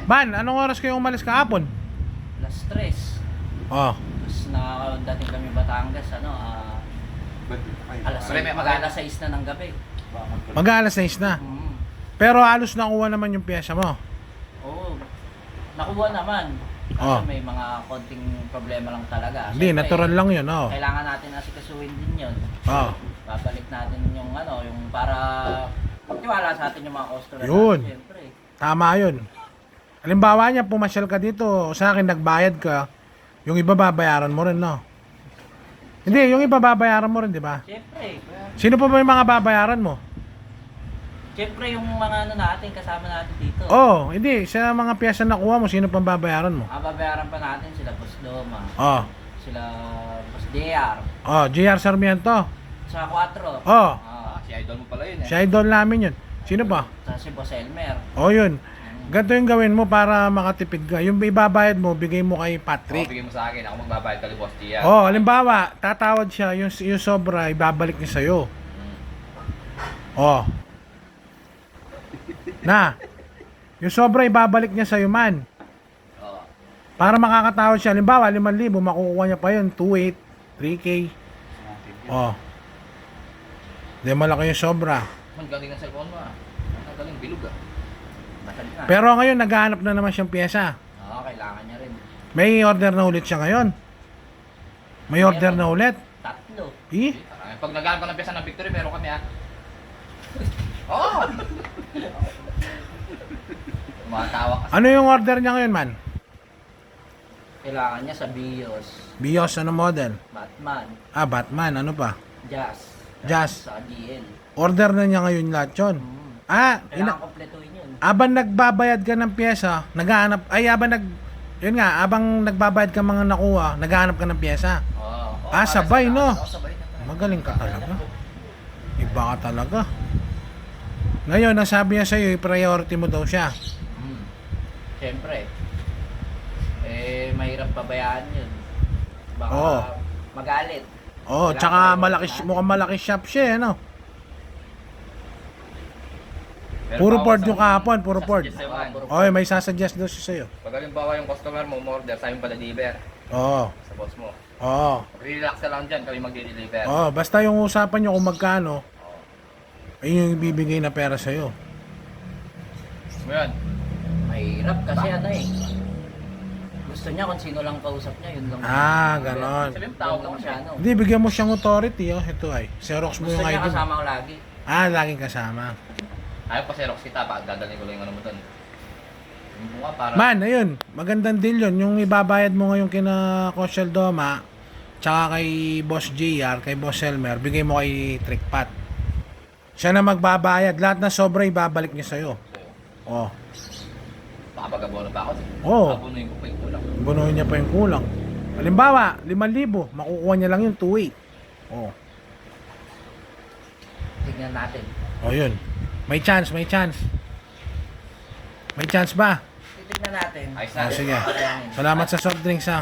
Ban, anong oras kayo umalis kahapon? Alas 3. Oh. Tapos nakadating kami Batangas, alas 6 na ng gabi. Mag-aalas 6 na. Pero halos nakuha naman yung pyesa mo. Oo. Nakuha naman. Kasi Oh. may mga konting problema lang talaga. Hindi, Siyempre, natural lang yun, oh. kailangan natin asikasuhin din yun. Oh. Babalik natin yung yung para magtiwala sa atin yung mga customer Yun. natin, siyempre. Tama yun. Halimbawa niya, pumasyal ka dito, sa akin nagbayad ka, yung iba babayaran mo rin, no? Hindi, yung iba babayaran mo rin, di ba? Siyempre. Sino pa ba yung mga babayaran mo? Siyempre yung mga natin, kasama natin dito. Oh, hindi. Sa mga pyesa na nakuha mo, sino pang babayaran mo? Babayaran pa natin sila Boss Doma, Oh. sila Boss JR, Oh, JR Sarmiento. sa 4. Oh. Si idol mo pala yun eh. Si idol namin yun. Sino pa? Sa si Boss Elmer. Oh, yun. Ganito yung gawin mo para makatipid ka. Yung ibabayad mo, bigay mo kay Patrick. Bigay mo sa akin, ako magbabayad kay Boss Tia. Oh, halimbawa, tatawad siya, yung sobra, ibabalik niya sa'yo. Oh. Na. Yung sobra, ibabalik niya sa'yo, man. Oo. Para makakatawad siya. Halimbawa, 5,000, makukuha niya pa yun. 2,800, 3K. Oh. Hindi malaki yung sobra. Man, galing ng cellphone mo ah. Ang galing, bilog ah. Basag na. Pero ngayon, naghahanap na naman siyang pyesa. Oo, kailangan niya rin. May order na ulit siya ngayon. May order na ulit. 3. Eh? Pag naghanap ka ng pyesa ng Victory, meron kami ah. Oo! Tumatawa kasi. Ano yung order niya ngayon, man? Kailangan niya sa Bios, Bios, ano model? Batman, Ah, Batman, ano pa? Jazz, Jazz. sa GL. Order na niya ngayon lahat yun. Ah, Kailangan kompletuhin yun. abang nagbabayad ka ng pyesa, naghahanap, yun nga, abang nagbabayad ka mga nakuha, naghahanap ka ng pyesa. Oo. Ah, sabay, no? Sabay na. Magaling ka talaga. Iba ka talaga. Ngayon, ang sabi niya sa'yo, i-priority mo daw siya. Siyempre. Mahirap pabayaan yun. Baka Oo. magalit. Oh, Kailangan tsaka priority mukhang malaki shop siya, ano? Meron Puro pa ako Ford sa- yung kahapon, puro Ford. sasuggest sa'yo, man. Oy, may sasuggest daw siya sa'yo. Pag halimbawa yung customer mo, order, sabi mo pa-deliver Oo. sa boss mo. Oo. Relax ka lang dyan, kami mag-deliver. Oo, basta yung usapan nyo kung magkano, ayun yung ibibigay na pera sa'yo. Ngayon, Mahirap kasi gusto niya kung sino lang kausap niya, yun lang. Ah, ganon. sabi mo, tawag Tawag lang siya, siya. Hindi, bigyan mo siyang authority, oh. Ito ay, Xerox mo Gusto yung niya ID mo. kasama ko lagi. Ah, laging kasama. Ayaw pa Xerox kita, dadalhin ko lang yung ano mo dun. Yung bunga para... Man, ayun, magandang deal yun. Yung ibabayad mo ngayon kina Coachel Doma, tsaka kay Boss JR, kay Boss Elmer, bigay mo kay Trickpat. Siya na magbabayad. Lahat na sobra ibabalik niya sa'yo. Oh. Baka pag-abono pa ako. Oo. Abonoin ko pa yung kulang. Bunuhin niya pa yung kulang. Halimbawa, 5,000, makukuha niya lang yung 2,800. Oh. Tignan natin. Oh, yun. May chance, may chance. May chance ba? Titignan natin. Ayos Oh, na. sige. Salamat sa soft drinks, ha.